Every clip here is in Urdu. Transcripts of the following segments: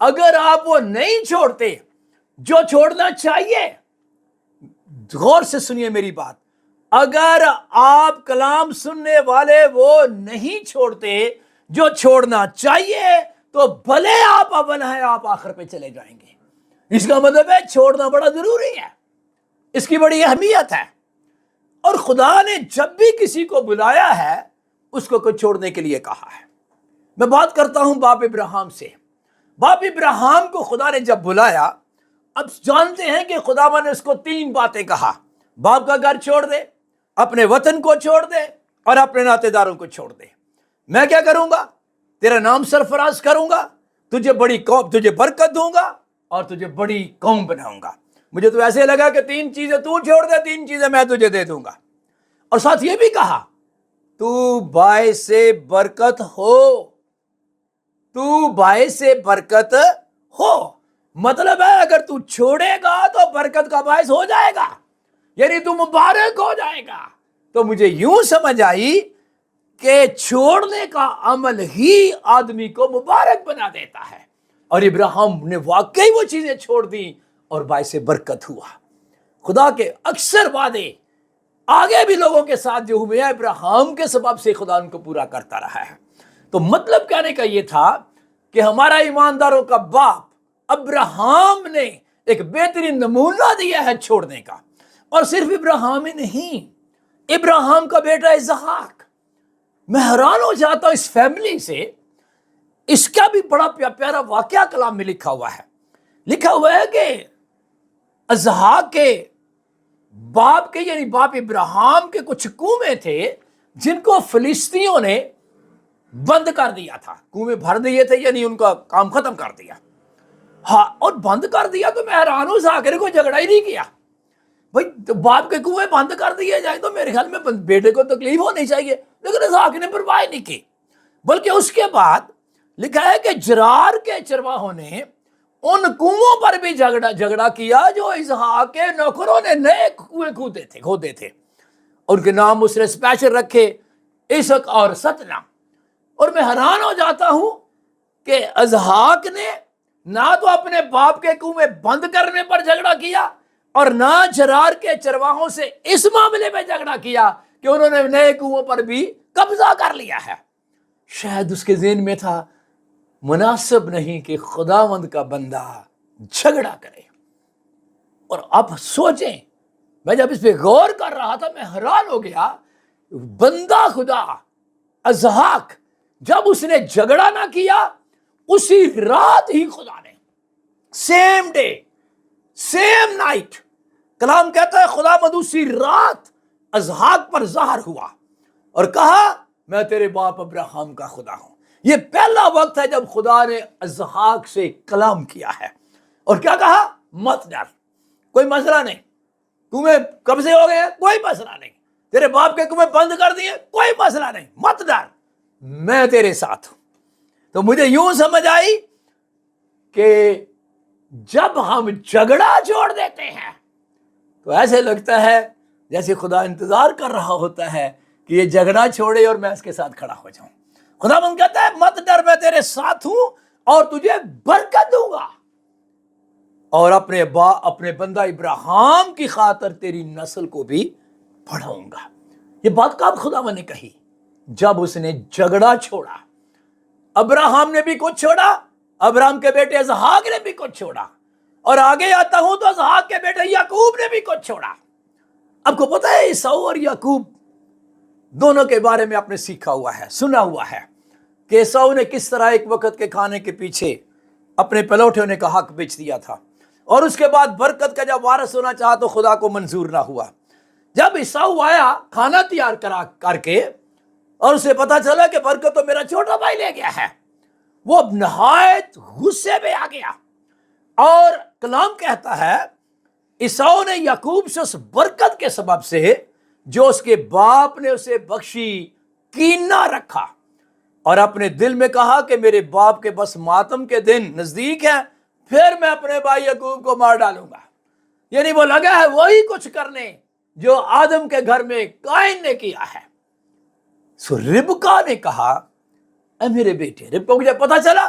اگر آپ وہ نہیں چھوڑتے جو چھوڑنا چاہیے، غور سے سنیے میری بات، اگر آپ کلام سننے والے وہ نہیں چھوڑتے جو چھوڑنا چاہیے تو بھلے آپ اول ہیں، آپ آخر پہ چلے جائیں گے۔ اس کا مطلب ہے چھوڑنا بڑا ضروری ہے، اس کی بڑی اہمیت ہے۔ اور خدا نے جب بھی کسی کو بلایا ہے اس کو کچھ چھوڑنے کے لیے کہا ہے۔ میں بات کرتا ہوں باپ ابراہیم سے۔ باپ ابراہیم کو خدا نے جب بلایا، اب جانتے ہیں کہ خدا نے اس کو 3 باتیں کہا: باپ کا گھر چھوڑ دے، اپنے وطن کو چھوڑ دے، اور اپنے ناطے داروں کو چھوڑ دے۔ میں کیا کروں گا؟ تیرا نام سرفراز کروں گا، تجھے بڑی قوم، تجھے برکت دوں گا، اور تجھے بڑی قوم بناؤں گا۔ مجھے تو ایسے لگا کہ 3 چیزیں تو چھوڑ دے، 3 چیزیں میں تجھے دے دوں گا۔ اور ساتھ یہ بھی کہا تو باعث برکت ہو، تو باعث برکت ہو۔ مطلب ہے اگر تو چھوڑے گا تو برکت کا باعث ہو جائے گا، یعنی تو مبارک ہو جائے گا۔ تو مجھے یوں سمجھ آئی کہ چھوڑنے کا عمل ہی آدمی کو مبارک بنا دیتا ہے، اور ابراہیم نے واقعی وہ چیزیں چھوڑ دی اور باعث برکت ہوا۔ خدا کے اکثر وعدے آگے بھی لوگوں کے ساتھ جو ہوئے ہیں، ابراہیم کے سبب سے خدا ان کو پورا کرتا رہا ہے۔ تو مطلب کہنے کا یہ تھا کہ ہمارا ایمانداروں کا باپ ابراہیم نے ایک بہترین نمونہ دیا ہے چھوڑنے کا۔ اور صرف ابراہیم ہی نہیں، ابراہیم کا بیٹا اسحاق۔ میں حیران ہو جاتا ہوں اس فیملی سے۔ اس کا بھی بڑا پیارا واقعہ کلام میں لکھا ہوا ہے۔ لکھا ہوا ہے کہ اسحاق کے باپ کے، یعنی باپ ابراہیم کے کچھ کنویں تھے جن کو فلسطینیوں نے بند کر دیا تھا۔ کنویں بھر دیے تھے، یعنی ان کا کام ختم کر دیا۔ ہاں، اور بند کر دیا تو میں حیران ہوں، اسحاق نے کوئی جھگڑا ہی نہیں کیا۔ بھائی باپ کے کنویں بند کر دیے جائیں تو میرے خیال میں بیٹے کو تکلیف ہونی چاہیے، لیکن اسحاق نے پرواہ نہیں کی۔ بلکہ اس کے بعد لکھا ہے کہ جرار کے چرواہوں نے ان کنووں پر بھی جھگڑا کیا جو اسحاق کے نوکروں نے نئے کنویں کھودے تھے۔ ان کے نام اس نے اسپیشل رکھے، اسحاق اور ستنا۔ اور میں حیران ہو جاتا ہوں کہ اسحاق نے نہ تو اپنے باپ کے کنویں بند کرنے پر جھگڑا کیا، اور نہ جرار کے چرواہوں سے اس معاملے میں جھگڑا کیا کہ انہوں نے نئے کنووں پر بھی قبضہ کر لیا ہے۔ شاید اس کے ذہن میں تھا مناسب نہیں کہ خداوند کا بندہ جھگڑا کرے۔ اور اب سوچیں، میں جب اس پہ غور کر رہا تھا میں حیران ہو گیا، بندہ خدا اسحاق جب اس نے جھگڑا نہ کیا، اسی رات ہی خدا نے سیم ڈے سیم نائٹ، کلام کہتا ہے خداوند اسی رات اسحاق پر ظاہر ہوا اور کہا میں تیرے باپ ابراہیم کا خدا ہوں۔ یہ پہلا وقت ہے جب خدا نے اسحاق سے کلام کیا ہے، اور کیا کہا؟ مت ڈر، کوئی مسئلہ نہیں، کنویں قبضے ہو گئے ہیں، کوئی مسئلہ نہیں، تیرے باپ کے کنویں بند کر دیے، کوئی مسئلہ نہیں، مت ڈر، میں تیرے ساتھ ہوں۔ تو مجھے یوں سمجھ آئی کہ جب ہم جھگڑا چھوڑ دیتے ہیں تو ایسے لگتا ہے جیسے خدا انتظار کر رہا ہوتا ہے کہ یہ جھگڑا چھوڑے اور میں اس کے ساتھ کھڑا ہو جاؤں۔ خدا من کہتا ہے مت ڈر، میں تیرے ساتھ ہوں اور تجھے برکت دوں گا، اور اپنے بندہ ابراہیم کی خاطر تیری نسل کو بھی بڑھاؤں گا۔ یہ بات کب خدا نے کہی؟ جب اس نے جھگڑا چھوڑا۔ ابراہیم نے بھی کچھ چھوڑا، ابراہیم کے بیٹے اسحاق نے بھی کچھ چھوڑا، اور آگے آتا ہوں تو اسحاق کے بیٹے یعقوب نے بھی کچھ چھوڑا۔ آپ کو پتا ہے عیساؤ اور یعقوب دونوں کے بارے میں آپ نے سیکھا ہوا ہے، سنا ہوا ہے کہ عیساؤ نے کس طرح ایک وقت کے کھانے کے پیچھے اپنے پلوٹھوں نے کا حق بیچ دیا تھا، اور اس کے بعد برکت کا جب وارث ہونا چاہا تو خدا کو منظور نہ ہوا۔ جب عیساؤ آیا کھانا تیار کر کے، اور اسے پتا چلا کہ برکت تو میرا چھوٹا بھائی لے گیا ہے، وہ نہایت غصے میں آ گیا، اور کلام کہتا ہے عیساؤ نے یعقوب سے اس برکت کے سبب سے جو اس کے باپ نے اسے بخشی کینہ رکھا، اور اپنے دل میں کہا کہ میرے باپ کے بس ماتم کے دن نزدیک ہیں، پھر میں اپنے بھائی یعقوب کو مار ڈالوں گا۔ یعنی وہ لگا ہے وہی کچھ کرنے جو آدم کے گھر میں قائن نے کیا ہے۔ سو ربکا نے کہا اے میرے بیٹے، ربکا کو جب پتا چلا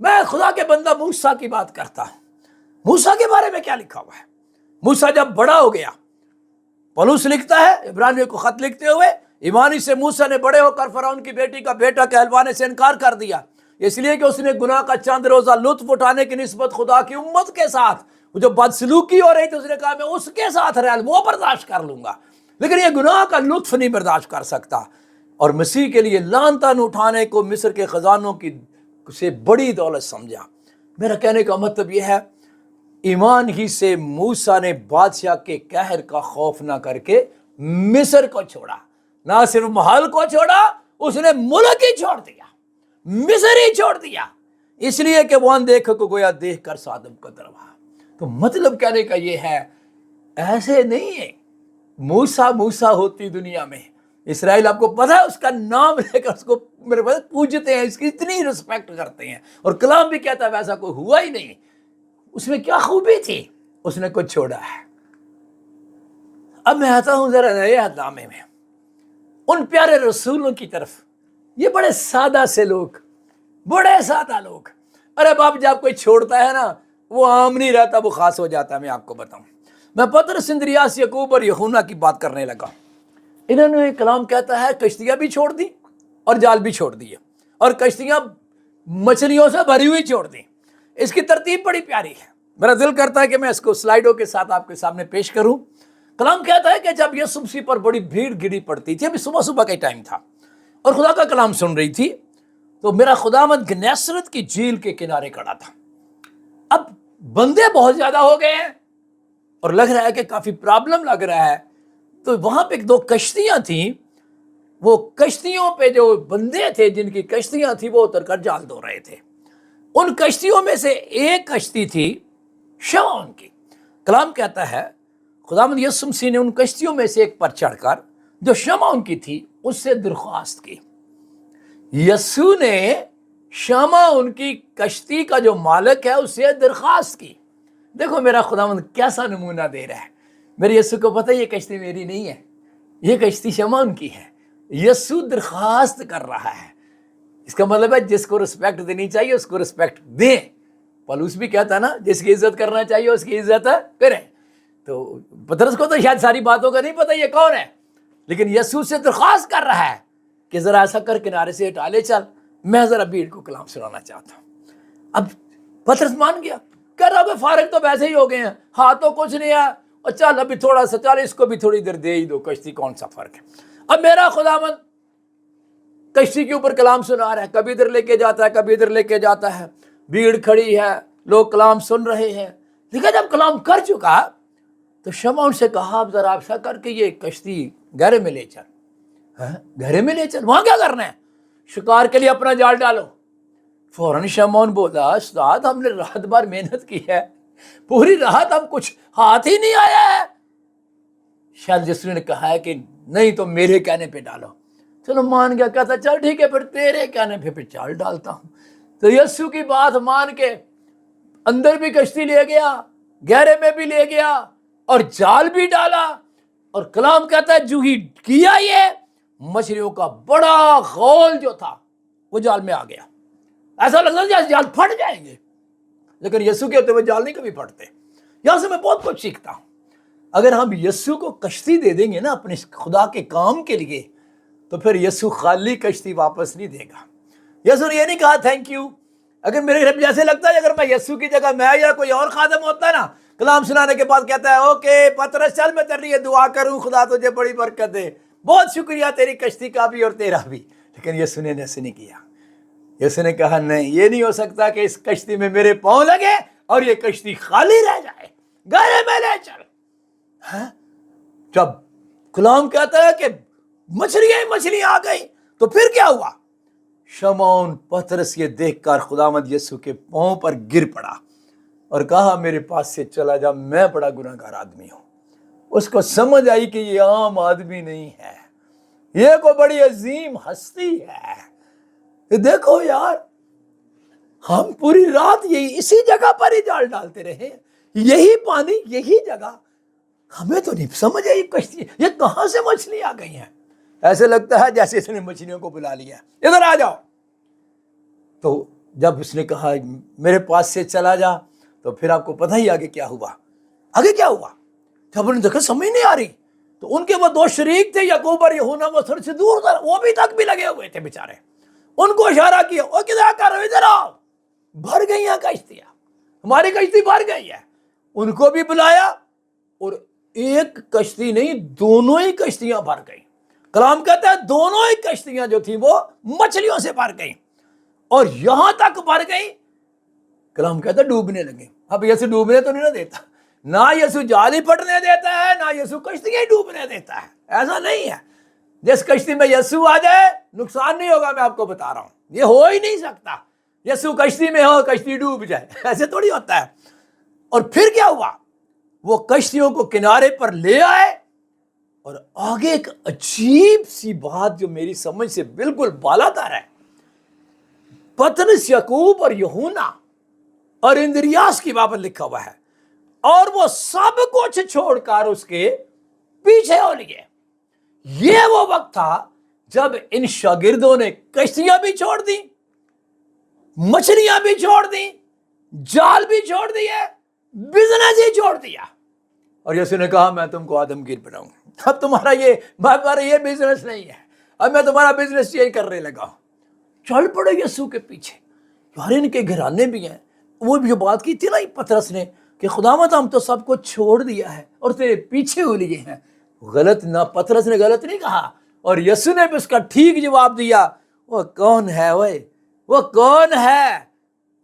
میں خدا کے بندہ موسیٰ کی بات کرتا ہوں۔ موسیٰ کے بارے میں کیا لکھا ہوا ہے؟ موسیٰ جب بڑا ہو گیا، پولس لکھتا ہے عبرانیوں کو خط لکھتے ہوئے، ایمانی سے موسیٰ نے بڑے ہو کر فرعون کی بیٹی کا بیٹا کہلوانے سے انکار کر دیا، اس لیے کہ اس نے گناہ کا چند روزہ لطف اٹھانے کی نسبت خدا کی امت کے ساتھ جو بدسلوکی ہو رہی تھی، اس نے کہا میں اس کے ساتھ رہ وہ برداشت کر لوں گا، لیکن یہ گناہ کا لطف نہیں برداشت کر سکتا، اور مسیح کے لیے لعن تان اٹھانے کو مصر کے خزانوں کی سے بڑی دولت سمجھا۔ میرا کہنے کا مطلب یہ ہے، ایمان ہی سے موسیٰ نے بادشاہ کے قہر کا خوف نہ کر کے مصر کو چھوڑا، نہ صرف محل کو چھوڑا، اس نے ملک ہی چھوڑ دیا، مصر ہی چھوڑ دیا، اس لیے کہ وہ اندیکھ کو گویا دیکھ کر صادم قدر ہوا۔ تو مطلب کہنے کا یہ ہے، ایسے نہیں ہے موسیٰ ہوتی دنیا میں، اسرائیل آپ کو پتا ہے اس کا نام لے کر اس کو میرے پاس پوجتے ہیں، اس کی اتنی رسپیکٹ کرتے ہیں، اور کلام بھی کہتا ہے ویسا کوئی ہوا ہی نہیں۔ اس میں کیا خوبی تھی؟ اس نے کچھ چھوڑا ہے۔ اب میں آتا ہوں ذرا نئے عہد نامے میں، ان پیارے رسولوں کی طرف۔ یہ بڑے سادہ سے لوگ، بڑے سادہ لوگ، ارے باپ جب کوئی چھوڑتا ہے نا وہ عام نہیں رہتا، وہ خاص ہو جاتا ہے۔ میں آپ کو بتاؤں، میں پطرس، اندریاس، یعقوب اور یوحنا کی بات کرنے لگا۔ انہوں نے کلام کہتا ہے کشتیاں بھی چھوڑ دی اور جال بھی چھوڑ دیے، اور کشتیاں مچھلیوں سے بھری ہوئی چھوڑ دی۔ اس کی ترتیب بڑی پیاری ہے، میرا دل کرتا ہے کہ میں اس کو سلائیڈوں کے ساتھ آپ کے سامنے پیش کروں۔ کلام کہتا ہے کہ جب یسوع مسیح پر بڑی بھیڑ گری پڑتی تھی، ابھی صبح صبح کا ٹائم تھا، اور خدا کا کلام سن رہی تھی، تو میرا خداوند گنیسرت کی جھیل کے کنارے کھڑا تھا۔ اب بندے بہت زیادہ ہو گئے ہیں اور لگ رہا ہے کہ کافی پرابلم لگ رہا ہے، تو وہاں پہ 2 کشتیاں تھیں، وہ کشتیوں پہ جو بندے تھے جن کی کشتیاں تھیں وہ اتر کر جال دھو رہے تھے۔ ان کشتیوں میں سے ایک کشتی تھی شمعون کی۔ کلام کہتا ہے خداوند یسوع مسیح نے ان کشتیوں میں سے ایک پر چڑھ کر جو شمعون کی تھی اس سے درخواست کی۔ یسوع نے شمعون کی کشتی کا جو مالک ہے اس سے درخواست کی۔ دیکھو میرا خداوند کیسا نمونہ دے رہا ہے۔ میرے یسوع کو پتہ ہے یہ کشتی میری نہیں ہے، یہ کشتی شمعون کی ہے۔ یسوع درخواست کر رہا ہے، اس کا مطلب ہے جس کو رسپیکٹ دینی چاہیے اس کو رسپیکٹ دیں۔ پولس بھی کہتا ہے نا، جس کی عزت کرنا چاہیے اس کی عزت کریں۔ تو پطرس کو تو شاید ساری باتوں کا نہیں پتہ یہ کون ہے، لیکن یسوع سے درخواست کر رہا ہے کہ ذرا ایسا کر کنارے سے ہٹا لے، چل میں ذرا بھیڑ کو کلام سنانا چاہتا ہوں۔ اب پطرس مان گیا، کہہ رہا ہے فارغ تو ویسے ہی ہو گئے ہیں، ہاں تو کچھ نہیں ہے، اور چل ابھی تھوڑا سا، چل اس کو بھی تھوڑی دیر دے ہی دو، کشتی کون سا فرق ہے۔ اب میرا خداوند کشتی کے اوپر کلام سنا رہا ہے، کبھی ادھر لے کے جاتا ہے، کبھی ادھر لے کے جاتا ہے، بھیڑ کھڑی ہے، لوگ کلام سن رہے ہیں۔ لیکن جب کلام کر چکا تو شمعون سے کہا اب ذرا ایسا کر کے یہ کشتی گہرے میں لے چل۔ گہرے میں لے چل، وہاں کیا کرنا ہے؟ شکار کے لیے اپنا جال ڈالو۔ فوراً شمعون بولا استاد ہم نے رات بھر محنت کی ہے، پوری رات ہم کچھ ہاتھ ہی نہیں آیا ہے۔ شاید یسوع نے کہا ہے کہ نہیں تو میرے کہنے پہ ڈالو۔ چلو مان گیا، کہتا چل ٹھیک ہے پھر تیرے کہنے پہ جال ڈالتا ہوں۔ تو یسوع کی بات مان کے اندر بھی کشتی لے گیا، گہرے میں بھی لے گیا، اور جال بھی ڈالا، اور کلام کہتا ہے جو ہی کیا یہ مچھلیوں کا بڑا غول جو تھا وہ جال میں آ گیا۔ ایسا لگتا جیسے جال پھٹ جائیں گے، لیکن یسوع کے ہوتے ہوئے جال نہیں کبھی پھٹتے۔ یہاں سے میں بہت کچھ سیکھتا ہوں۔ اگر ہم یسوع کو کشتی دے دیں گے نا اپنے خدا کے کام کے لیے، تو پھر یسوع خالی کشتی واپس نہیں دے گا۔ یسوع نے یہ نہیں کہا تھینک یو۔ اگر میرے جیسے لگتا ہے اگر میں یسوع کی جگہ میں یا کوئی اور خادم ہوتا ہے نا، کلام سنانے کے بعد کہتا ہے اوکے پطرس چل میں تیرے لیے دعا کروں، خدا تجھے بڑی برکت دے، بہت شکریہ تیری کشتی کا بھی اور تیرا بھی۔ لیکن یسوع نے ایسے نہیں کیا۔ یسوع نے کہا نہیں، یہ نہیں ہو سکتا کہ اس کشتی میں میرے پاؤں لگے اور یہ کشتی خالی رہ جائے، گہرے میں لے چل۔ جب کلام کہتا ہے کہ مچھلیاں آ گئی تو پھر کیا ہوا؟ شمعون پطرس یہ دیکھ کر خداوند یسوع کے پاؤں پر گر پڑا اور کہا میرے پاس سے چلا جا، میں بڑا گناہ گار آدمی ہوں۔ اس کو سمجھ آئی کہ یہ عام آدمی نہیں ہے، یہ کوئی بڑی عظیم ہستی ہے۔ دیکھو یار، ہم پوری رات یہی اسی جگہ پر ہی جال ڈالتے رہے، یہی پانی یہی جگہ، ہمیں تو نہیں سمجھ آئی کشتی یہ کہاں سے مچھلی آ گئی ہیں۔ ایسے لگتا ہے جیسے اس نے مچھلیوں کو بلا لیا، ادھر آ جاؤ۔ تو جب اس نے کہا میرے پاس سے چلا جا، تو پھر آپ کو پتہ ہی آگے کیا ہوا۔ آگے کیا ہوا؟ جب انہوں نے دیکھا سمجھ نہیں آ رہی، تو ان کے وہ دو شریک تھے یعقوب اور یہونا، وہ تھوڑے سے دور تھے، وہ بھی تک بھی لگے ہوئے تھے بیچارے۔ ان کو اشارہ کیا، او کدھر کر رہے ہو، ادھر آؤ، بھر گئی ہیں کشتیاں، ہماری کشتی بھر گئی ہے۔ ان کو بھی بلایا، اور ایک کشتی نہیں، دونوں ہی کشتیاں بھر گئی۔ کلام کہتا ہے دونوں ہی کشتیاں جو تھیں وہ مچھلیوں سے بھر گئی، اور یہاں تک بھر گئی، کلام کہتا ہے ڈوبنے لگے۔ اب یسوع ڈوبنے تو نہیں نہ دیتا، نہ یسوع جال ہی پھٹنے دیتا ہے، نہ یسوع کشتیاں ہی ڈوبنے دیتا ہے، ایسا نہیں ہے۔ جس کشتی میں یسوع آ جائے نقصان نہیں ہوگا، میں آپ کو بتا رہا ہوں، یہ ہو ہی نہیں سکتا۔ یسوع کشتی میں ہو کشتی ڈوب جائے، ایسے تھوڑی ہوتا ہے۔ اور پھر کیا ہوا؟ وہ کشتیوں کو کنارے پر لے آئے، اور آگے ایک عجیب سی بات جو میری سمجھ سے بالکل بالاتر ہے۔ پطرس، یعقوب اور یوحنا اور اندریاس کی بابت لکھا ہوا ہے، اور وہ سب کچھ چھوڑ کر اس کے پیچھے ہو لیے۔ یہ وہ وقت تھا جب ان شاگردوں نے کشتیاں بھی چھوڑ دی، مچھلیاں بھی چھوڑ دی، جال بھی چھوڑ دیے، بزنس ہی چھوڑ دیا، اور یسوع نے کہا میں تم کو آدمگیر بناؤں، اب تمہارا یہ بزنس نہیں ہے، اب میں تمہارا بزنس چینج کرنے لگا ہوں۔ چل پڑے یسوع کے پیچھے۔ یار ان کے گھرانے بھی ہیں، وہ جو بات کی تھی نا پطرس نے کہ خداوند ہم تو سب کو چھوڑ دیا ہے اور تیرے پیچھے ہو لیے ہیں، غلط نہ، پطرس نے غلط نہیں کہا، اور یسوع نے بھی اس کا ٹھیک جواب دیا۔ وہ کون ہے وہ کون ہے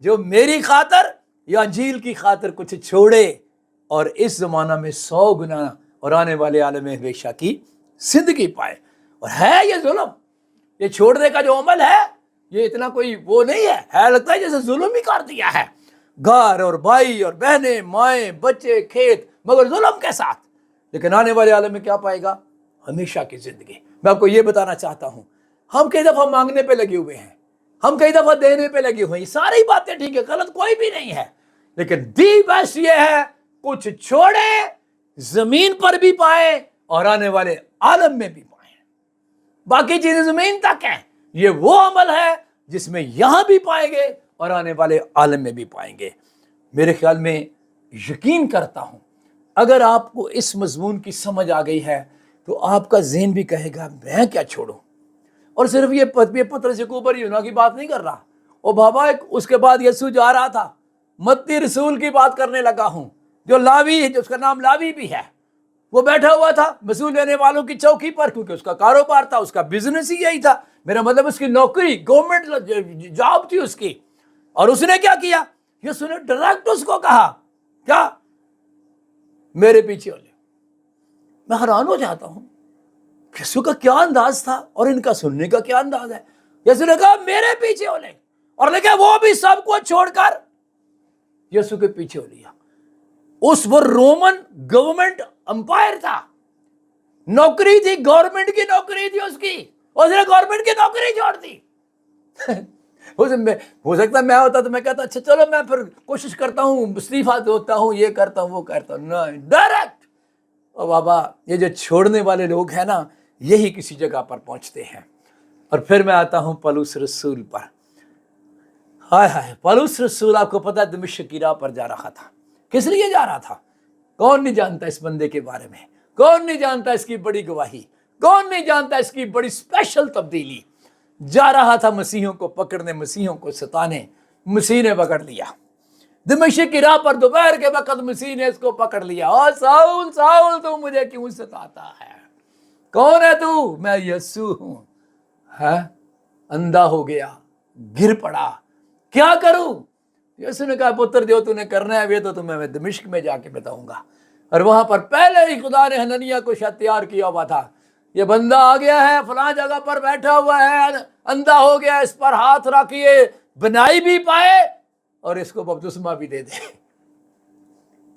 جو میری خاطر یا انجیل کی خاطر کچھ چھوڑے اور اس زمانہ میں 100 گنا اور آنے والے عالم ہمیشہ کی زندگی پائے؟ اور ہے یہ ظلم، یہ چھوڑنے کا جو عمل ہے، یہ اتنا کوئی وہ نہیں ہے لگتا ہے جیسے ظلم ہی کر دیا ہے، گھر اور بھائی اور بہنیں، مائیں، بچے، کھیت، مگر ظلم کے ساتھ۔ لیکن آنے والے عالم میں کیا پائے گا؟ ہمیشہ کی زندگی۔ میں آپ کو یہ بتانا چاہتا ہوں، ہم کئی دفعہ مانگنے پہ لگے ہوئے ہیں، ہم کئی دفعہ دینے پہ لگے ہوئے ہیں، ساری باتیں ٹھیک ہے، غلط کوئی بھی نہیں ہے، لیکن دی بیسٹ یہ ہے کچھ چھوڑیں، زمین پر بھی پائیں اور آنے والے عالم میں بھی پائیں۔ باقی چیزیں زمین تک ہیں، یہ وہ عمل ہے جس میں یہاں بھی پائیں گے اور آنے والے عالم میں بھی پائیں گے۔ میرے خیال میں یقین کرتا ہوں اگر آپ کو اس مضمون کی سمجھ آ گئی ہے تو آپ کا ذہن بھی کہے گا میں کیا چھوڑوں۔ اور صرف یہ پطرس، یعقوب اور یوحنا کی بات نہیں کر رہا، او بابا اس کے بعد یسوع جا رہا تھا، متی رسول کی بات کرنے لگا ہوں، جو لاوی ہے، جو اس کا نام لاوی بھی ہے، وہ بیٹھا ہوا تھا وصول لینے والوں کی چوکی پر، کیونکہ اس کا کاروبار تھا، اس کا بزنس ہی یہی تھا، میرا مطلب اس کی نوکری، گورنمنٹ جاب تھی اس کی۔ اور اس نے کیا کیا؟ یسوع نے ڈائریکٹ اس کو کہا کیا؟ میرے پیچھے ہو لے۔ میں حیران ہو جاتا ہوں یسوع کا کیا انداز تھا اور ان کا سننے کا کیا انداز ہے۔ یسوع نے کہا میرے پیچھے ہو لے، اور لیکن وہ بھی سب کو چھوڑ کر یسوع کے پیچھے ہو لیا۔ اس وہ رومن گورنمنٹ امپائر تھا، نوکری تھی، گورنمنٹ کی نوکری تھی اس کی، اس نے گورنمنٹ کی نوکری چھوڑ دی۔ ہو سکتا ہے میں ہوتا تو میں کہتا اچھا چلو میں پھر کوشش کرتا ہوں، استعفیٰ ہوتا ہوں، یہ کرتا ہوں وہ کرتا ہوں، نہیں، ڈائریکٹ۔ اور بابا یہ جو چھوڑنے والے لوگ ہیں نا، یہی کسی جگہ پر پہنچتے ہیں۔ اور پھر میں آتا ہوں پولس رسول پر۔ ہائے ہائے، پولس رسول آپ کو پتا ہے دمشق کی راہ پر جا رہا تھا۔ کس لیے جا رہا تھا؟ کون نہیں جانتا اس بندے کے بارے میں؟ کون نہیں جانتا اس کی بڑی گواہی؟ کون نہیں جانتا اس کی بڑی اسپیشل تبدیلی؟ جا رہا تھا مسیحوں کو پکڑنے، مسیحوں کو ستانے، مسیح نے پکڑ لیا۔ دمشق کی راہ پر دوپہر کے وقت مسیح نے اس کو پکڑ لیا، اور ساؤل ساؤل تو مجھے کیوں ستاتا ہے؟ کون ہے تو؟ میں یسوع ہوں۔ ہے اندھا ہو گیا، گر پڑا، کیا کروں؟ یسوع نے کہا پتر جو تو نے کرنا ہے وہ تو تمہیں میں دمشق میں جا کے بتاؤں گا۔ اور وہاں پر پہلے ہی خدا نے حنانیہ کو شاید تیار کیا ہوا تھا، یہ بندہ آ گیا ہے، فلاں جگہ پر بیٹھا ہوا ہے، اندھا ہو گیا، اس پر ہاتھ رکھیے، بنائی بھی پائے اور اس کو بپتسمہ بھی دے دے۔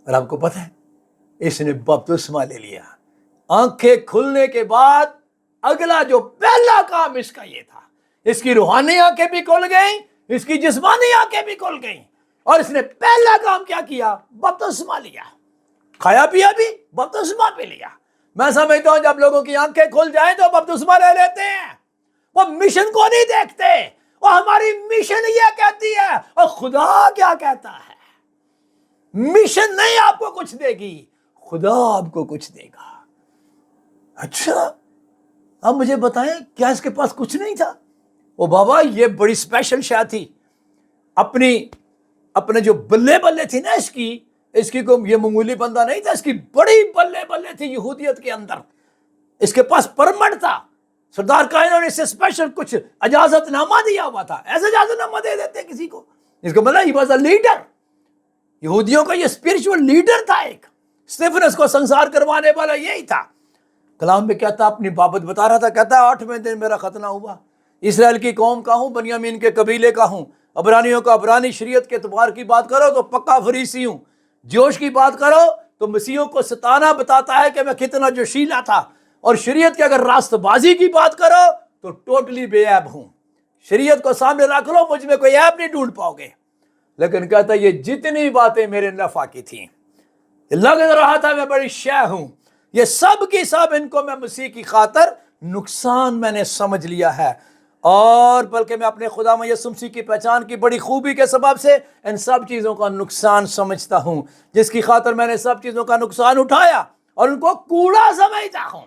اور آپ کو پتہ ہے اس نے بپتسمہ لے لیا۔ آنکھیں کھلنے کے بعد اگلا جو پہلا کام اس کا یہ تھا، اس کی روحانی آنکھیں بھی کھل گئیں، اس کی جسمانی آنکھیں بھی کھل گئیں، اور اس نے پہلا کام کیا کیا؟ بپتسمہ لیا۔ کھایا پیا بھی، بپتسمہ بھی لیا۔ میں سمجھتا ہوں جب لوگوں کی آنکھیں کھل جائیں تو بپتسمہ لے لیتے ہیں، وہ مشن کو نہیں دیکھتے، اور ہماری مشن یہ کہتی ہے، اور خدا کیا کہتا ہے؟ مشن نہیں آپ کو کچھ دے گی، خدا آپ کو کچھ دے گا۔ اچھا اب مجھے بتائیں، کیا اس کے پاس کچھ نہیں تھا؟ او بابا یہ بڑی اسپیشل شاہ تھی، اپنے جو بلے بلے تھی نا اس کی کوئی یہ معمولی بندہ نہیں تھا، اس کی بڑی بلے بلے تھی یہودیت کے اندر، اس کے پاس پرمٹ تھا، سردار کائنوں نے اسے اسپیشل کچھ اجازت نامہ دیا ہوا تھا۔ ایسا اجازت نامہ دے دیتے کسی کو؟ اس کو مطلب he was a leader، یہودیوں کا یہ اسپرچول لیڈر تھا، ایک اسٹیفنس کو سنسار کروانے والا یہی تھا۔ کلام میں کہتا اپنی بابت بتا رہا تھا، کہتا ہے 8ویں دن میرا ختنہ ہوا، اسرائیل کی قوم کا ہوں، بنیامین کے قبیلے کا ہوں، عبرانیوں کا عبرانی، شریعت کے اعتبار کی بات کرو تو پکا فریسی ہوں، جوش کی بات کرو تو مسیحوں کو ستانا بتاتا ہے کہ میں کتنا جوشیلا تھا، اور شریعت کی اگر راست بازی کی بات کرو تو ٹوٹلی بے عیب ہوں، شریعت کو سامنے رکھ لو مجھ میں کوئی عیب نہیں ڈھونڈ پاؤ گے۔ لیکن کہتا ہے یہ جتنی باتیں میرے نفع کی تھیں، لگ رہا تھا میں بڑی شے ہوں، یہ سب کی سب ان کو میں مسیح کی خاطر نقصان میں نے سمجھ لیا ہے، اور بلکہ میں اپنے خدا یسوع مسیح کی پہچان کی بڑی خوبی کے سبب سے ان سب چیزوں کا نقصان سمجھتا ہوں، جس کی خاطر میں نے سب چیزوں کا نقصان اٹھایا اور ان کو کوڑا سمجھتا ہوں۔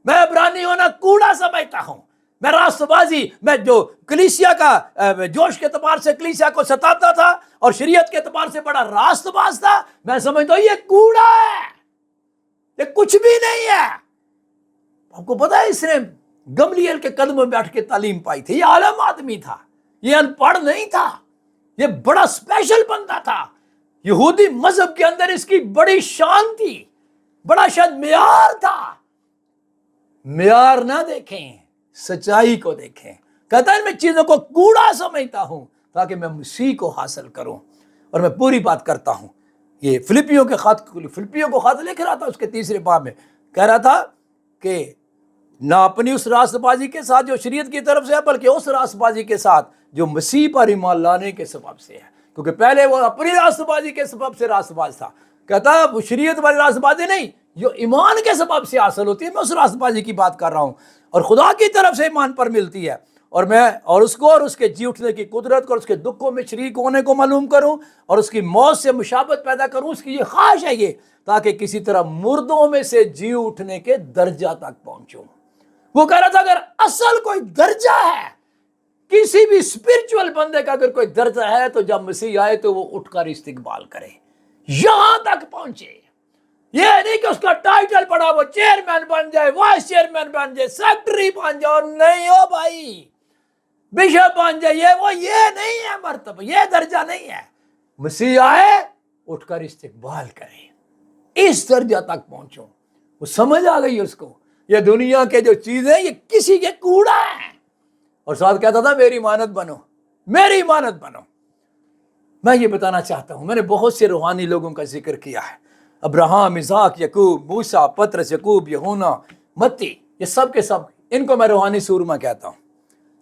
میں عبرانی ہونا کوڑا سمجھتا ہوں، میں راست بازی، میں جو کلیسیا کا جوش کے اعتبار سے کلیسیا کو ستاتا تھا اور شریعت کے اعتبار سے بڑا راست باز تھا، میں سمجھتا ہوں یہ کوڑا ہے، یہ کچھ بھی نہیں ہے۔ آپ کو پتا ہے اس نے گملیل کے قدم میں بیٹھ کے تعلیم پائی تھی، یہ عالم آدمی تھا، یہ ان پڑھ نہیں تھا، یہ بڑا اسپیشل بندہ تھا، یہودی مذہب کے اندر اس کی بڑی شان تھی، بڑا شاید معیار تھا۔ معیار نہ دیکھیں، سچائی کو دیکھیں۔ کہتا ہے میں چیزوں کو کوڑا سمجھتا ہوں تاکہ میں مسیح کو حاصل کروں، اور میں پوری بات کرتا ہوں۔ یہ فلپیوں کو خط لکھ رہا تھا، اس کے 3 باب میں کہہ رہا تھا کہ نہ اپنی اس راست بازی کے ساتھ جو شریعت کی طرف سے ہے، بلکہ اس راست بازی کے ساتھ جو مسیح پر ایمان لانے کے سبب سے ہے، کیونکہ پہلے وہ اپنی راست بازی کے سبب سے راست باز تھا۔ کہتا ہے وہ شریعت والی راست بازی نہیں، جو ایمان کے سبب سے حاصل ہوتی ہے، میں اس راست بازی کی بات کر رہا ہوں، اور خدا کی طرف سے ایمان پر ملتی ہے، اور میں اس کو اور اس کے جی اٹھنے کی قدرت کو اور اس کے دکھوں میں شریک ہونے کو معلوم کروں، اور اس کی موت سے مشابہت پیدا کروں۔ اس کی یہ خواہش ہے یہ، تاکہ کسی طرح مردوں میں سے جی اٹھنے کے درجہ تک پہنچوں۔ وہ کہہ رہا تھا اگر اصل کوئی درجہ ہے، کسی بھی اسپرچول بندے کا اگر کوئی درجہ ہے، تو جب مسیح آئے تو وہ اٹھ کر استقبال کرے، یہاں تک پہنچے۔ یہ نہیں کہ اس کا ٹائٹل پڑا وہ چیئرمین بن جائے، وائس چیئرمین بن جائے، سیکٹری بن جائے، اور نہیں ہو بھائی بشپ بن جائے، یہ نہیں ہے مرتبہ، یہ درجہ نہیں ہے۔ مسیح آئے اٹھ کر استقبال کرے، اس درجہ تک پہنچو۔ وہ سمجھ آ گئی اس کو، یہ دنیا کے جو چیزیں یہ کسی کے کوڑا ہیں، اور ساتھ کہتا تھا میری امانت بنو، میری امانت بنو۔ میں یہ بتانا چاہتا ہوں، میں نے بہت سے روحانی لوگوں کا ذکر کیا ہے، ابراہم، اسحاق، یعقوب، موسیٰ، پطرس، یعقوب، یوحنا، متی، یہ سب کے سب، ان کو میں روحانی سورما کہتا ہوں،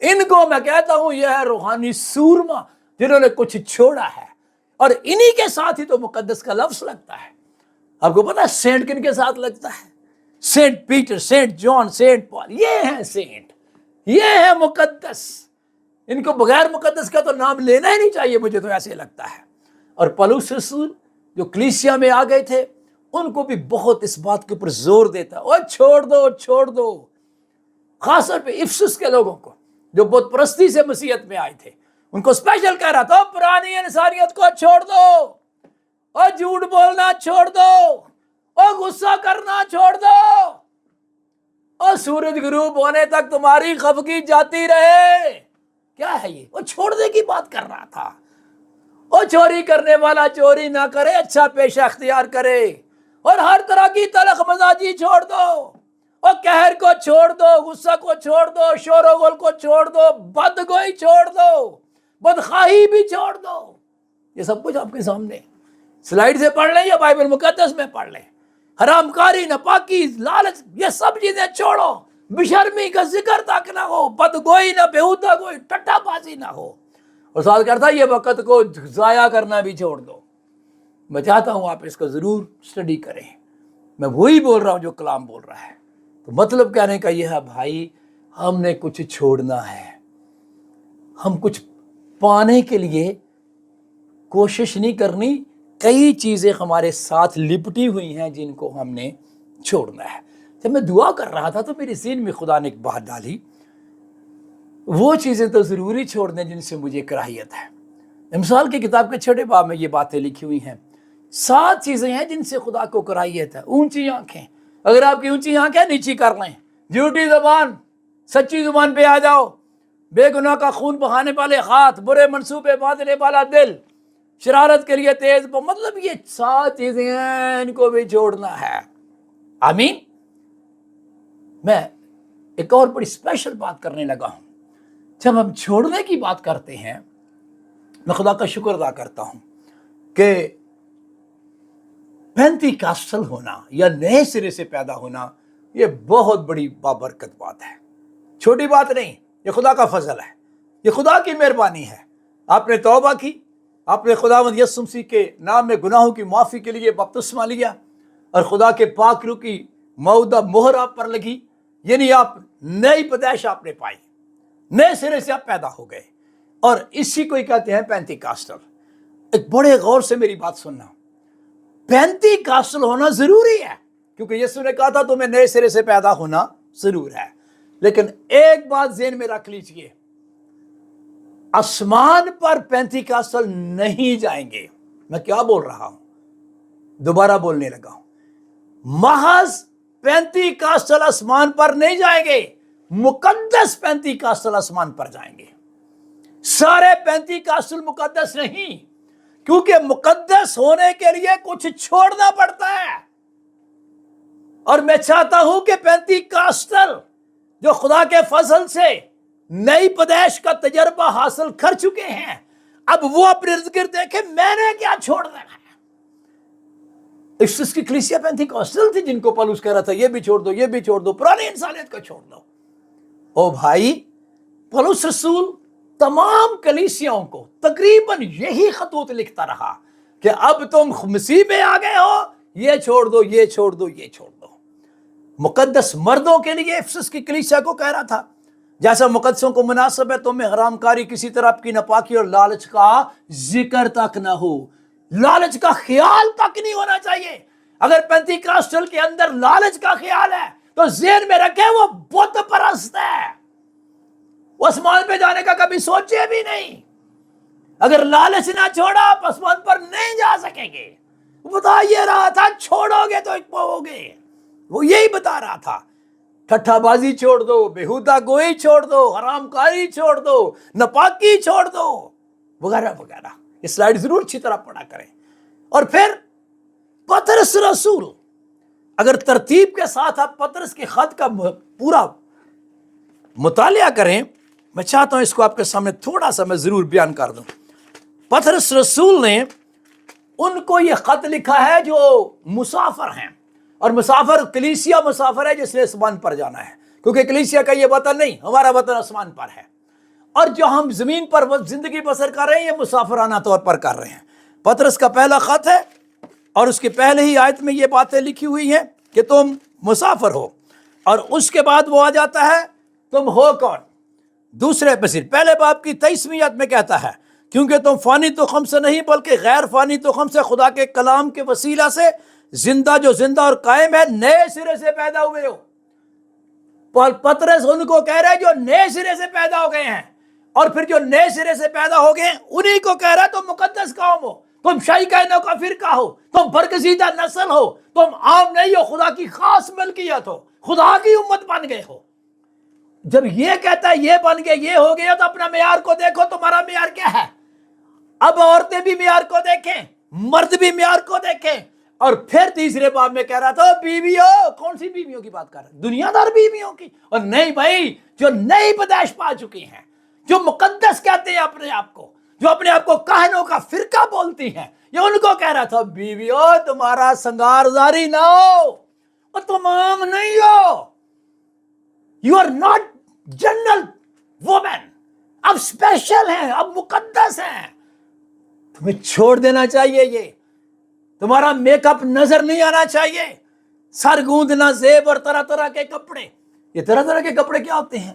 ان کو میں کہتا ہوں یہ ہے روحانی سورما جنہوں نے کچھ چھوڑا ہے، اور انہی کے ساتھ ہی تو مقدس کا لفظ لگتا ہے۔ آپ کو پتا ہے سینٹ کن کے ساتھ لگتا ہے؟ سینٹ پیٹر، سینٹ جان، سینٹ پال، یہ ہیں سینٹ، یہ ہے مقدس۔ ان کو بغیر مقدس کا تو نام لینا ہی نہیں چاہیے، مجھے تو ایسے لگتا ہے۔ اور پولس رسول جو کلیسیا میں آ گئے تھے، ان کو بھی بہت اس بات کے اوپر زور دیتا، اور چھوڑ دو، خاص طور پہ افسس کے لوگوں کو جو بت پرستی سے مسیحیت میں آئے تھے، ان کو اسپیشل کہہ رہا تھا پرانی انسانیت کو چھوڑ دو، اور جھوٹ بولنا چھوڑ دو، اور غصہ کرنا چھوڑ دو، اور سورج غروب ہونے تک تمہاری خفگی جاتی رہے۔ کیا ہے یہ؟ وہ چھوڑنے کی بات کر رہا تھا۔ اور چوری کرنے والا چوری نہ کرے، اچھا پیشہ اختیار کرے، اور ہر طرح کی تلخ مزاجی چھوڑ دو، اور قہر کو چھوڑ دو، غصہ کو چھوڑ دو، شور و غل کو چھوڑ دو، بدگوئی چھوڑ دو، بدخواہی بھی چھوڑ دو۔ یہ سب کچھ آپ کے سامنے سلائیڈ سے پڑھ لیں یا بائبل مقدس میں پڑھ لیں۔ حرام کاری، ناپاکی، لالچ، یہ سب چیزیں چھوڑو، بشرمی کا ذکر تک نہ ہو، بدگوئی نہ، بیہودہ گوئی، ٹٹا بازی نہ ہو، اور ساتھ کرتا یہ وقت کو ضائع کرنا بھی چھوڑ دو۔ میں چاہتا ہوں آپ اس کو ضرور اسٹڈی کریں، میں وہی بول رہا ہوں جو کلام بول رہا ہے۔ تو مطلب کہنے کا یہ ہے بھائی، ہم نے کچھ چھوڑنا ہے، ہم کچھ پانے کے لیے کوشش نہیں کرنی، کئی چیزیں ہمارے ساتھ لپٹی ہوئی ہیں جن کو ہم نے چھوڑنا ہے۔ جب میں دعا کر رہا تھا تو میرے ذہن میں خدا نے ایک بات ڈالی، وہ چیزیں تو ضروری چھوڑ دیں جن سے مجھے کراہیت ہے۔ امثال کی کتاب کے 6 باب میں یہ باتیں لکھی ہوئی ہیں، 7 چیزیں ہیں جن سے خدا کو کراہیت ہے۔ اونچی آنکھیں، اگر آپ کی اونچی آنکھ ہے نیچی کر لیں، جھوٹی زبان، سچی زبان پہ آ جاؤ، بے گناہ کا خون بہانے والے ہاتھ، برے منصوبے باندھنے والا دل، شرارت کے لیے تیز، مطلب یہ 7 چیزیں ہیں، ان کو بھی چھوڑنا ہے۔ آمین۔ میں ایک اور بڑی اسپیشل بات کرنے لگا ہوں۔ جب ہم چھوڑنے کی بات کرتے ہیں، میں خدا کا شکر ادا کرتا ہوں کہ پینتیکاسٹل ہونا یا نئے سرے سے پیدا ہونا یہ بہت بڑی بابرکت بات ہے، چھوٹی بات نہیں، یہ خدا کا فضل ہے، یہ خدا کی مہربانی ہے۔ آپ نے توبہ کی، آپ نے خداوند یسوع مسیح کے نام میں گناہوں کی معافی کے لیے بپتسمہ لیا، اور خدا کے پاک روح کی مودہ مہر آپ پر لگی، یعنی آپ نئی پیدائش آپ نے پائی، نئے سرے سے آپ پیدا ہو گئے، اور اسی کو ہی کہتے ہیں پینتیکاسٹل۔ ایک بڑے غور سے میری بات سننا، پینتیکاسٹل ہونا ضروری ہے، کیونکہ یسوع نے کہا تھا تمہیں نئے سرے سے پیدا ہونا ضرور ہے۔ لیکن ایک بات ذہن میں رکھ لیجئے، آسمان پر پینتیکاسٹل نہیں جائیں گے۔ میں کیا بول رہا ہوں؟ دوبارہ بولنے لگا ہوں۔ محض پینتیکاسٹل آسمان پر نہیں جائیں گے، مقدس پینتیکاسٹل آسمان پر جائیں گے۔ سارے پینتیکاسٹل مقدس نہیں، کیونکہ مقدس ہونے کے لیے کچھ چھوڑنا پڑتا ہے، اور میں چاہتا ہوں کہ پینتیکاسٹل جو خدا کے فضل سے نئی پیدائش کا تجربہ حاصل کر چکے ہیں، اب وہ اپنے ارد گرد دیکھیں میں نے کیا چھوڑنا ہے۔ افسس کی کلیسیا پینتیکاسٹل تھی، جن کو پولس کہہ رہا تھا یہ بھی چھوڑ دو، یہ بھی چھوڑ دو، پرانی انسانیت کو چھوڑ دو۔ او بھائی، پولس رسول تمام کلیسیاؤں کو تقریباً یہی خطوط لکھتا رہا کہ اب تم مسیح میں آ گئے ہو، یہ چھوڑ دو، یہ چھوڑ دو، یہ چھوڑ دو۔ مقدس مردوں کے لیے افسس کی کلیسیا کو کہہ رہا تھا، جیسا مقدسوں کو مناسب ہے تم میں حرام کاری، کسی طرح کی ناپاکی اور لالچ کا ذکر تک نہ ہو۔ لالچ کا خیال تک نہیں ہونا چاہیے۔ اگر پینتیکاسٹل کے اندر لالچ کا خیال ہے تو ذہن میں رکھے وہ بت پرست ہے، وہ آسمان پہ جانے کا کبھی سوچے بھی نہیں۔ اگر لالچ نہ چھوڑا آپ آسمان پر نہیں جا سکیں گے۔ وہ بتا یہ رہا تھا چھوڑو گے تو ایک پاؤ گے، وہ یہی بتا رہا تھا۔ ٹھٹھا بازی چھوڑ دو، بےہودہ گوئی چھوڑ دو، حرام کاری چھوڑ دو، ناپاکی چھوڑ دو، وغیرہ وغیرہ۔ یہ سلائیڈ ضرور اچھی طرح پڑھا کریں۔ اور پھر پطرس رسول، اگر ترتیب کے ساتھ آپ پطرس کے خط کا پورا مطالعہ کریں، میں چاہتا ہوں اس کو آپ کے سامنے تھوڑا سا میں ضرور بیان کر دوں۔ پطرس رسول نے ان کو یہ خط لکھا ہے جو مسافر ہیں، اور مسافر کلیسیا مسافر ہے جس نے آسمان پر جانا ہے، کیونکہ کلیسیا کا یہ وطن نہیں، ہمارا وطن آسمان پر ہے، اور جو ہم زمین پر زندگی بسر کر رہے ہیں یہ مسافرانہ طور پر کر رہے ہیں۔ پطرس کا پہلا خط ہے، اور اس کے پہلے ہی آیت میں یہ باتیں لکھی ہوئی ہیں کہ تم مسافر ہو، اور اس کے بعد وہ آ جاتا ہے تم ہو کون؟ دوسرے بصیر پہلے باب کی 23ویں آیت میں کہتا ہے کیونکہ تم فانی تخم سے نہیں بلکہ غیر فانی تخم سے خدا کے کلام کے وسیلہ سے زندہ جو زندہ اور قائم ہے نئے سرے سے پیدا ہوئے ہو۔ پطرس ان کو کہہ رہا ہے جو نئے سرے سے پیدا ہو گئے ہیں، اور پھر جو نئے سرے سے پیدا ہو گئے ہیں انہی کو کہہ رہا ہے تم مقدس قوم ہو، تم شاہی کائنات کا فرقہ ہو، تم برگزیدہ نسل ہو، تم عام نہیں ہو، خدا کی خاص ملکیت ہو، خدا کی امت بن گئے ہو۔ جب یہ کہتا ہے یہ بن گئے، یہ ہو گیا، تو اپنا معیار کو دیکھو، تمہارا معیار کیا ہے؟ اب عورتیں بھی معیار کو دیکھیں، مرد بھی معیار کو دیکھیں۔ اور پھر تیسرے باب میں کہہ رہا تھا بیویوں، کون سی بیویوں کی بات کر رہا ہے؟ دنیا دار بیویوں کی؟ اور نہیں بھائی، جو نئی پیدائش پا چکی ہیں، جو مقدس کہتے ہیں اپنے آپ کو، جو اپنے آپ کو کاہنوں کا فرقہ بولتی ہیں، یہ ان کو کہہ رہا تھا بیویوں تمہارا سنگار زاری نہ ہو، اور تم عام نہیں ہو، you are not general women, اب اسپیشل ہیں، اب مقدس ہیں۔ تمہیں چھوڑ دینا چاہیے، یہ تمہارا میک اپ نظر نہیں آنا چاہیے، سر گوندنا، زیب اور طرح طرح کے کپڑے۔ یہ طرح طرح کے کپڑے کیا ہوتے ہیں؟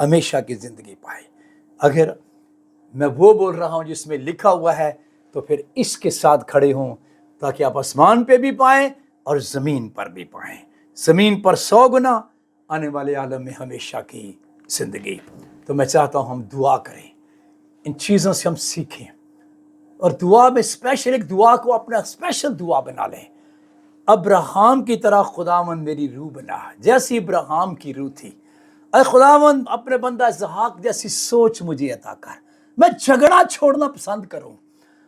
ہمیشہ کی زندگی پائے۔ اگر میں وہ بول رہا ہوں جس میں لکھا ہوا ہے تو پھر اس کے ساتھ کھڑے ہوں تاکہ آپ آسمان پہ بھی پائیں اور زمین پر بھی پائیں، زمین پر 100 گنا، آنے والے عالم میں ہمیشہ کی زندگی۔ تو میں چاہتا ہوں ہم دعا کریں، ان چیزوں سے ہم سیکھیں، اور دعا میں اسپیشل ایک دعا کو اپنا اسپیشل دعا بنا لیں۔ ابراہام کی طرح خداوند میری روح بنا، جیسی ابراہام کی روح تھی۔ اے خداوند اپنے بندہ اسحاق جیسی سوچ مجھے عطا کر، میں جھگڑا چھوڑنا پسند کروں،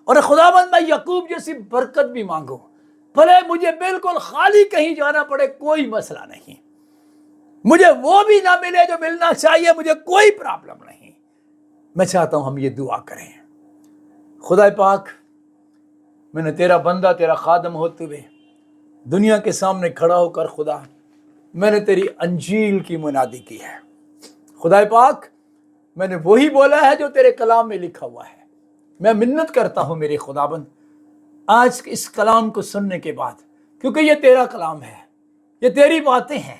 اور خداوند میں یعقوب جیسی برکت بھی مانگوں، بھلے مجھے بالکل خالی کہیں جانا پڑے کوئی مسئلہ نہیں، مجھے وہ بھی نہ ملے جو ملنا چاہیے، مجھے کوئی پرابلم نہیں۔ میں چاہتا ہوں ہم یہ دعا کریں۔ خدا پاک، میں نے تیرا بندہ، تیرا خادم ہوتے ہوئے دنیا کے سامنے کھڑا ہو کر خدا، میں نے تیری انجیل کی منادی کی ہے۔ خدا پاک، میں نے وہی بولا ہے جو تیرے کلام میں لکھا ہوا ہے۔ میں منت کرتا ہوں میرے خداوند، آج اس کلام کو سننے کے بعد، کیونکہ یہ تیرا کلام ہے، یہ تیری باتیں ہیں،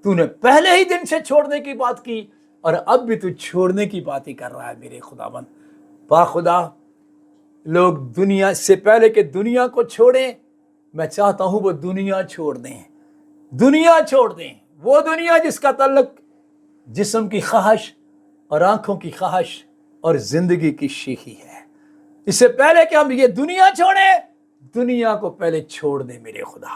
تو نے پہلے ہی دن سے چھوڑنے کی بات کی اور اب بھی تو چھوڑنے کی بات ہی کر رہا ہے میرے خداوند۔ با خدا، لوگ دنیا سے پہلے کہ دنیا کو چھوڑیں، میں چاہتا ہوں وہ دنیا چھوڑ دیں، دنیا چھوڑ دیں، وہ دنیا جس کا تعلق جسم کی خواہش اور آنکھوں کی خواہش اور زندگی کی شیخی ہے۔ اس سے پہلے کہ ہم یہ دنیا چھوڑیں، دنیا کو پہلے چھوڑ دیں میرے خدا۔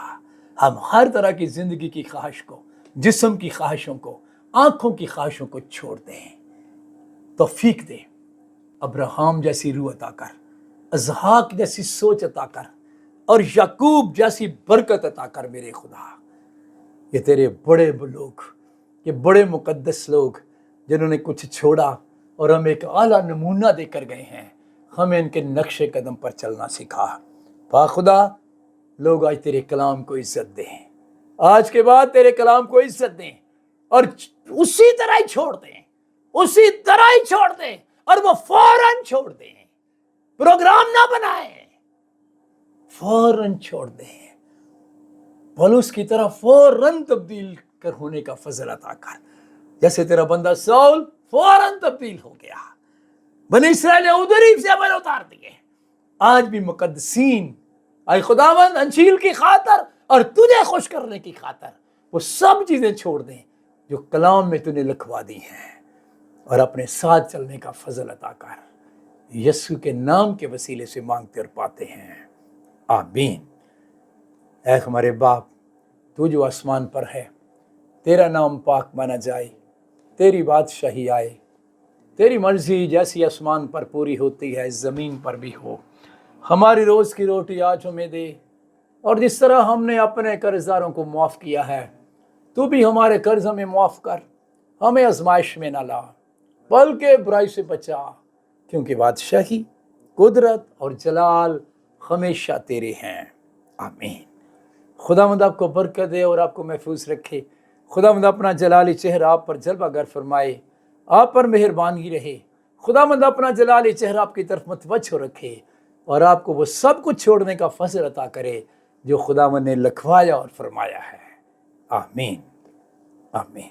ہم ہر طرح کی زندگی کی خواہش کو، جسم کی خواہشوں کو، آنکھوں کی خواہشوں کو چھوڑ دیں، توفیق دیں۔ ابراہام جیسی روح عطا کر، اسحاق جیسی سوچ عطا کر، اور یعقوب جیسی برکت عطا کر میرے خدا۔ یہ تیرے بڑے لوگ، یہ بڑے مقدس لوگ جنہوں نے کچھ چھوڑا اور ہمیں ایک اعلیٰ نمونہ دے کر گئے ہیں، ہمیں ان کے نقش قدم پر چلنا سکھا۔ با خدا، لوگ آج تیرے کلام کو عزت دیں، آج کے بعد تیرے کلام کو عزت دیں، اور اسی طرح ہی چھوڑ دیں، اسی طرح ہی چھوڑ دیں، اور وہ فوراً چھوڑ دیں، پروگرام نہ بنائیں، فوراً چھوڑ دیں۔ پولس کی طرح فوراً تبدیل کر ہونے کا فضل عطا کر، جیسے تیرا بندہ سول فوراً تبدیل ہو گیا، بنی اسرائیل نے ادھر ہی سے عمل اتار دیے۔ آج بھی مقدسین، اے خداوند، انجیل کی خاطر اور تجھے خوش کرنے کی خاطر وہ سب چیزیں چھوڑ دیں جو کلام میں تو نے لکھوا دی ہیں، اور اپنے ساتھ چلنے کا فضل عطا کر۔ یسوع کے نام کے وسیلے سے مانگتے اور پاتے ہیں، آمین۔ اے ہمارے باپ، تو جو آسمان پر ہے، تیرا نام پاک مانا جائے، تیری بادشاہی آئے، تیری مرضی جیسی آسمان پر پوری ہوتی ہے زمین پر بھی ہو۔ ہماری روز کی روٹی آج ہمیں دے، اور جس طرح ہم نے اپنے قرض داروں کو معاف کیا ہے، تو بھی ہمارے قرض ہمیں معاف کر، ہمیں آزمائش میں نہ لا بلکہ برائی سے بچا، کیونکہ بادشاہی، قدرت اور جلال ہمیشہ تیرے ہیں، آمین۔ خداوند آپ کو برکت دے اور آپ کو محفوظ رکھے۔ خداوند اپنا جلالی چہرہ آپ پر جلوہ گر فرمائے، آپ پر مہربانی رہے۔ خداوند اپنا جلالی چہرہ آپ کی طرف متوجہ رکھے، اور آپ کو وہ سب کچھ چھوڑنے کا فضل عطا کرے جو خداوند نے لکھوایا اور فرمایا ہے، آمین، آمین۔